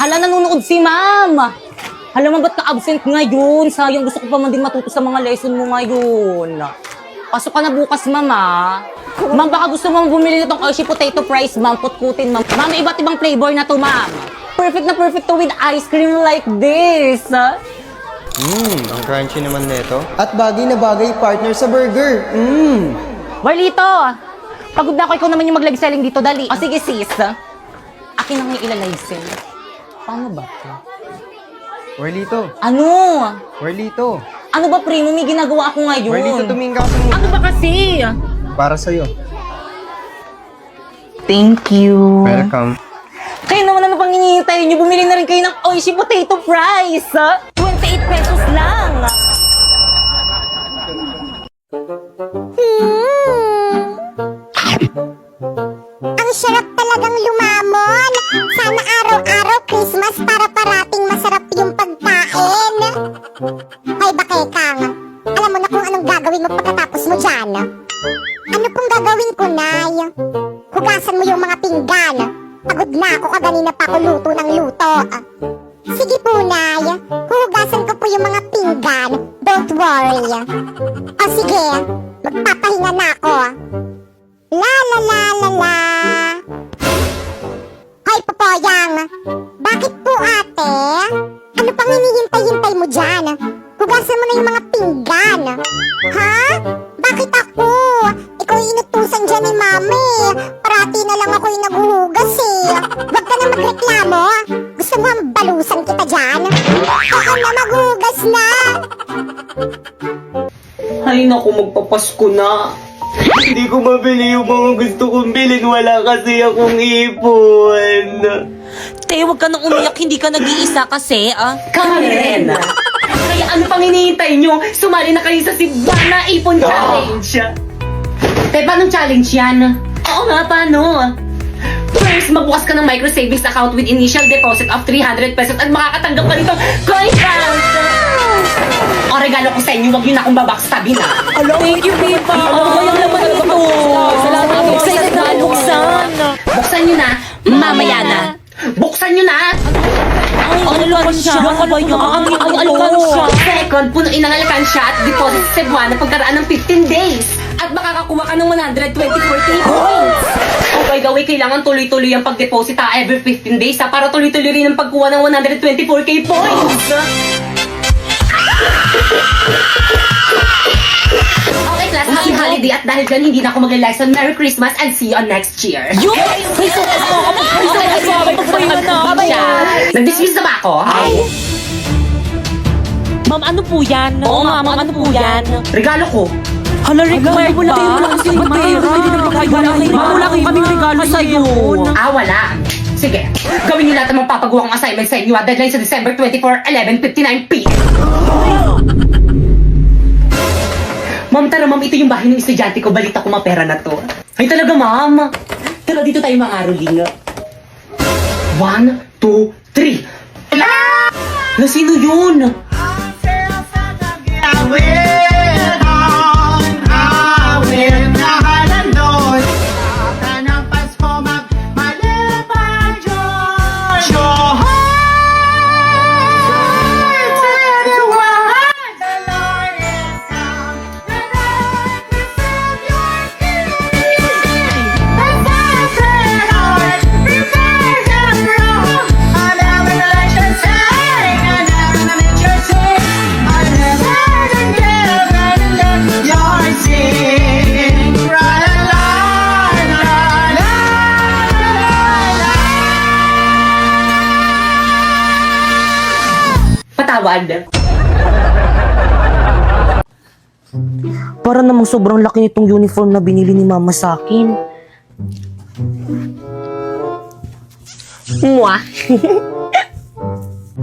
Hala, nanonood si ma'am. Hala, ma, ba't ka-absent ngayon? Sayang, gusto ko pa man din matuto sa mga lesson mo ngayon. Pasok ka na bukas, ma'am, ah. Ma'am, baka gusto mo bumili nitong Hershey Potato Fries, ma'am. Putkutin, ma'am. Ma'am, may iba't ibang flavor na to, ma'am. Perfect na perfect to with ice cream like this. Ang crunchy naman nito. At bagay na bagay partner sa burger. Marlito, pagod na ako. Ikaw naman yung mag-live-selling dito. Dali. O, sige, sis. Akin na nga yung ilalive-sell. Paano ba? Warlito. Ano? Warlito. Ano ba, primo? May ginagawa ako ngayon. Warlito, tumingin ka sa muna. Ano ba kasi? Para sa'yo. Thank you. Welcome. Kayo naman ano pang hinihintay nyo? Bumili na rin kayo ng Oishi Potato Fries. 28 pesos lang. Ang sarap talagang lumamon. Sana araw-araw Christmas para parating masarap yung pagkain. Hoy, Bakekang. Alam mo na kung anong gagawin mo pagkatapos mo dyan. Ano pong gagawin ko, Nay? Hugasan mo yung mga pinggan. Pagod na ako, kaganina pa ako luto ng luto. Sige po, Nay. Huhugasan ko po yung mga pinggan. Don't worry. O sige, magpapahinga na ako. La la la la la. Hoy, Popoyang. Bakit po, ate? Ano pang hinihintay-hintay mo dyan? Hugasan mo na yung mga pinggan. Ha? Bakit ako? Ikaw yung inutusan dyan ni Mami. Parati na lang ako yung naghuhugas eh. Huwag ka na magreklamo. Gusto mo ang balusan kita dyan? Ako na maghuhugas na. Ay, naku, magpapasko na. Hindi ko mabili yung mga gusto kong bilhin. Wala kasi akong ipon. Te, huwag ka nang umiyak, hindi ka nag-iisa kasi, ah. Kami rin. Kaya ano pang hinihintay nyo? Sumali na kayo sa Sibana Ipon Challenge. Te, paano challenge yan? Oo nga, paano? First, magbukas ka ng micro savings account with initial deposit of 300 pesos at makakatanggap ka nito coin count. O regalo ko sa inyo, huwag yun akong babackstabin na. Thank you, Pipa. Ano yung laman nito? Salamat. Excited na buksan. Buksan nyo na, mamaya na. Buksan nyo na! Ay, alkansya. Ano ba yun? Ang alkansya. Second, punuin ang alkansya at deposit sa Cebuana pagkaraan ng 15 days. At makakakuha ka ng 124k points. Oh, by the way, kailangan tuloy-tuloy ang pag-deposit every 15 days para tuloy-tuloy rin ang pagkuha ng 124k points. Okay, class, happy holiday at dahil dyan hindi na ako mag-lesson. Merry Christmas and see you on next year. Yun! Ay, so ako. Nag-dismiss na ba ako? Ma'am, ano po yan? Oo nga, ma'am, ano po yan? Regalo ko. Hala, required ba? Wala kasi wala kaming regalo sa'yo. Wala. Sige, gawin niyo lahat ng magpapagawa kong assignment sa inyo. Deadline sa December 24, 11:59 p.m. Ma'am, tara ma'am, ito yung bahay ng estudyante ko. Balita ko mapera na to. Ay talaga ma'am. Tara dito tayo mga aroling. 1, 2, 3. Na sino yun? Patawad. Para namang sobrang laki nitong uniform na binili ni mama sa akin. Mwah.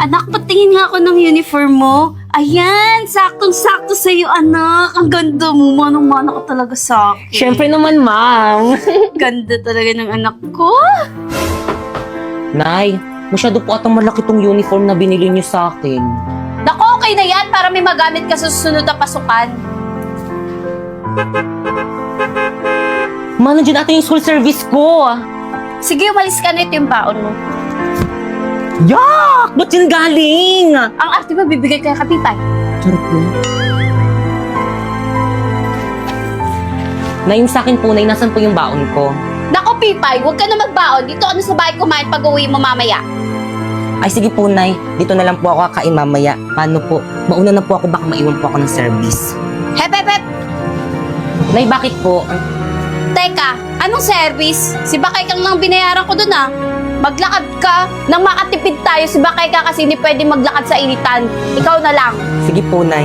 Anak, patingin nga ako ng uniform mo. Ayan, saktong-sakto sa'yo, anak. Ang ganda mo, manang-mana ka talaga sa akin. Siyempre naman, ma'am. Ganda talaga ng anak ko. Nay, masyado po atang malaki tong uniform na binili niyo sa akin. Naku, okay na yan para may magamit ka sa susunod na pasukan. Ma, nandiyan ata yung school service ko. Sige, umalis ka na, ito yung baon mo. Yak! Ba't yan galing? Ang arte mo, bibigay kay Kapitay. Charot po. Na yung sa akin po, Nay, nasan po yung baon ko? Nako, Pipay, huwag ka na magbaon. Dito ka na sa bahay kumain pag uwi mo mamaya. Ay, sige po, Nay. Dito na lang po ako kakain mamaya. Paano po? Mauna na po ako, baka maiwan po ako ng service. Hep, hep, hep! Nay, bakit po? Teka, anong service? Si Bakay kang lang binayaran ko dun ah. Maglakad ka. Nang makatipid tayo, si Bakay ka kasi hindi pwede maglakad sa initan. Ikaw na lang. Sige po, Nay.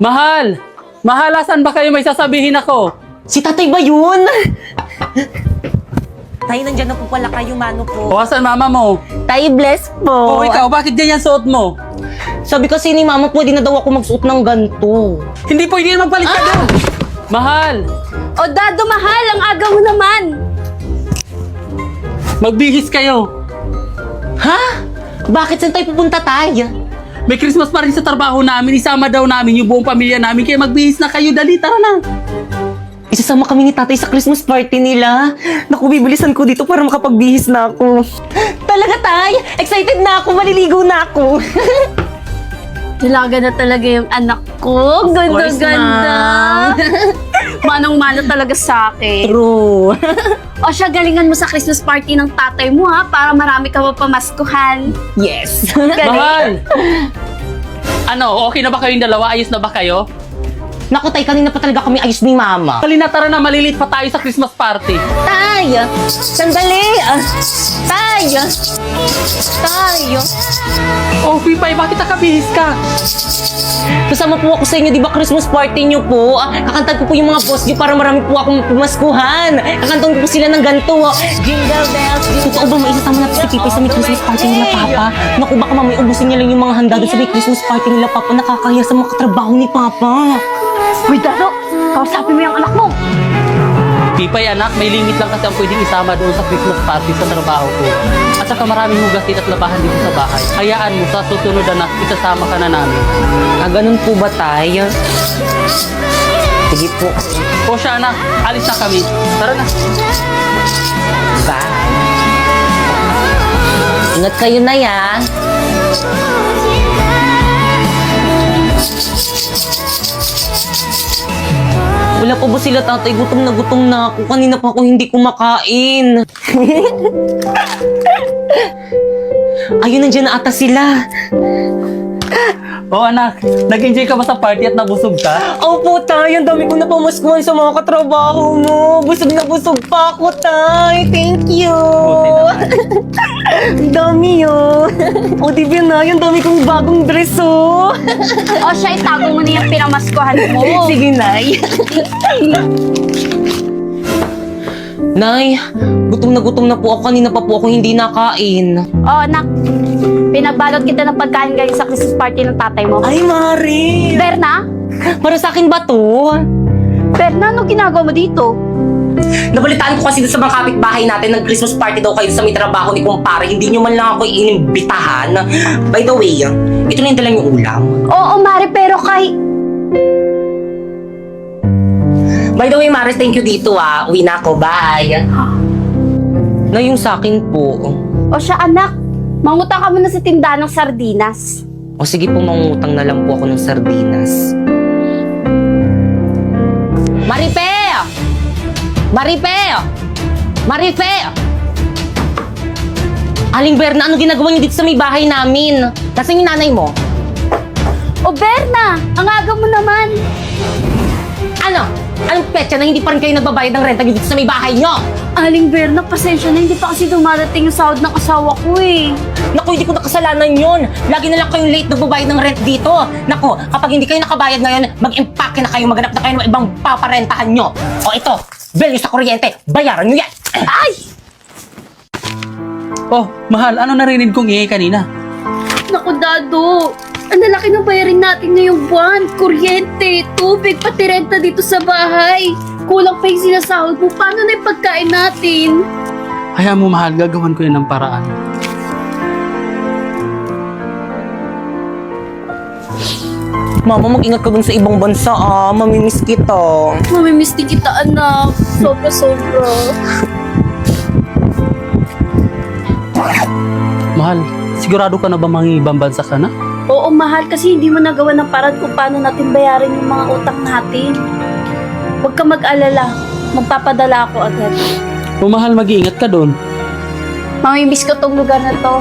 Mahal! Mahal, asan ba kayo? May sasabihin ako. Si tatay ba yun? Tay, nandyan na po pala kayo, mano po. O, asan mama mo? Tay, bless O, po. ikaw, bakit ganyan suot mo? Sabi kasi ni mama, pwede na daw ako magsuot ng ganito. Hindi pwede na magpalit ka doon. Mahal! O Dado, mahal, ang aga mo naman. Magbihis kayo. Ha? Bakit saan tayo pupunta, Tay? May Christmas pa rin sa trabaho namin. Isama daw namin yung buong pamilya namin. Kaya magbihis na kayo. Dali, tara na. Isasama kami ni tatay sa Christmas party nila. Naku, bibilisan ko dito para makapagbihis na ako. Talaga, Tay? Excited na ako, maliligo na ako. Dalaga na talaga yung anak ko. course, Ganda-ganda. Manong-mano talaga sa akin. True. O siya, galingan mo sa Christmas party ng tatay mo ha, para marami ka mapamaskuhan. Yes. Mahal! Ano, okay na ba kayong dalawa? Ayos na ba kayo? Naku, Tay, kanina pa talaga kami ayos ni mama. Halina, tara na. Malilit pa tayo sa Christmas party. Tay! Sandali! Tay! Tay! Oh, Pipay, bakit nakabihis ka? Kasama po ako sa inyo, di ba Christmas party nyo po? Kakantan ko po yung mga boss nyo para marami po akong pumaskuhan. Kakantan ko po sila ng ganito. Jingle bells. Totoo ba maisasama natin si Pipay sa may Christmas party nila, Papa? Naku, baka mamaya ubusin niya lang yung mga handa doon sa may Christmas party nila, Papa. Nakakahiya sa mga katrabaho ni Papa. Uy, Dado, kausapin mo yung anak mo. Pipay, anak, may limit lang kasi ang pwedeng isama doon sa Christmas party sa trabaho ko. At saka maraming hugasin at labahan dito sa bahay. Hayaan mo, sa susunod, anak, isasama ka na namin. Ganun po ba, Tay? Sige po. O siya, anak, alis na kami. Tara na. Bye. Ingat kayo na, ya. Wala pa ba sila, tatay? Gutom na ako. Kanina pa ako hindi kumakain. Ayun, nandiyan na ata sila. O anak, nag-enjoy ka ba sa party at nabusog ka? Opo, Tay. Ang dami ko na pamaskuhan sa mga katrabaho mo. Busog na busog pa ako, Tay. Thank you. Buti naman. Ang dami, oh. O, di ba, Nay? Ang dami kong bagong dress, oh. O siya, itago mo na yung pinamaskuhan mo. Sige, Nay. Nay, gutom na po ako. Kanina pa po ako hindi nakain. O, anak, pinagbalot kita ng pagkain galing sa Christmas party ng tatay mo. Ay, Mari! Berna? Para sa akin ba to? Berna, ano ginagawa mo dito? Nabalitaan ko kasi sa mga kapitbahay natin ng Christmas party daw kayo sa may trabaho ni kumpare. Hindi nyo man lang ako inimbitahan. By the way, ito na yung dalang yung ulam. Oo, Mari, pero kay... By the way, Maris, thank you dito, ah. Uwi na ako. Bye. Na yung sa akin po. O siya, anak, mangutang ka muna sa tindahan ng sardinas. O sige po, mangutang na lang po ako ng sardinas. Marife! Marife! Marife! Aling Berna, ano ginagawa niyo dito sa may bahay namin? Nasaan yung nanay mo? O Berna, ang aga mo naman. Ano? Anong petsa na hindi pa rin kayo nagbabayad ng renta dito sa may bahay nyo? Aling Berna, pasensya na, hindi pa kasi dumarating yung sahod ng asawa ko eh. Naku, hindi ko nakasalanan yun. Lagi na lang kayong late nagbabayad ng rent dito. Naku, kapag hindi kayo nakabayad ngayon, mag-impake na kayo, maghanap na kayo ng ibang paparentahan nyo. O ito, bill nyo sa kuryente, bayaran nyo yan. Ay! Oh, mahal, ano narinig kong ingay kanina? Naku, Dado. Ang lalaki ng bayarin natin ngayong buwan. Kuryente, tubig, pati renta dito sa bahay. Kulang pa yung sinasahod mo. Paano na yung pagkain natin? Hayaan mo, mahal, gagawan ko yan ng paraan. Mama, mag-ingat ka dun sa ibang bansa, ah. Mamimiss kita. Mamimiss din kita, anak. Sobra-sobra. mahal, sigurado ka na ba mangibang bansa ka na? Oo, mahal, kasi hindi mo nagawa ng paraan kung paano natin bayarin yung mga utang natin. Huwag ka mag-alala. Magpapadala ako agad. O mahal, mag-iingat ka doon. Mamimiss ko tong lugar na to.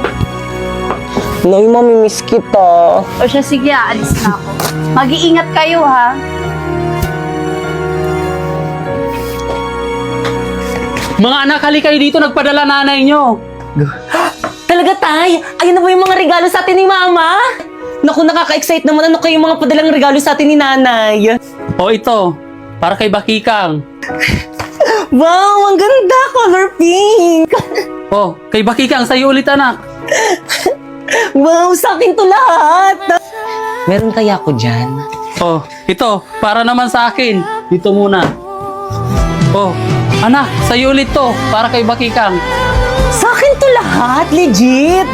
Nay, mamimiss kita. O siya, sige, aalis na ako. Mag-iingat kayo, ha? Mga anak, hali kayo dito, nagpadala nanay nyo. Talaga, Tay? Ayun na ba yung mga regalo sa atin ni Mama? Naku, nakaka-excite naman. Ano kayo yung mga padalang regalo sa atin ni Nanay? O ito, para kay Bakikang. Wow, ang ganda! Color pink! O, kay Bakikang, sa'yo ulit anak. Wow, sa akin to lahat! Meron kaya ako dyan? O, ito, para naman sa akin. Dito muna. O, anak, sa'yo ulit to, para kay Bakikang. Sa akin to lahat, legit!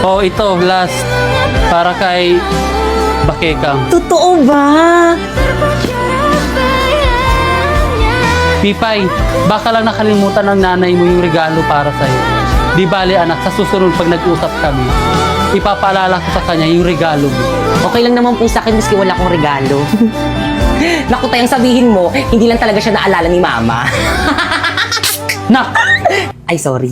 O, ito, last, para kay Bakikang. Totoo ba? Pipay, baka lang nakalimutan ng nanay mo yung regalo para sa'yo. Di bale anak, sa susunod pag nag-usap kami, ipapaalala ko sa kanya yung regalo mo. Okay lang naman po sa akin maski wala akong regalo. Naku, tayang sabihin mo, hindi lang talaga siya naalala ni Mama. Nak! Ay, sorry.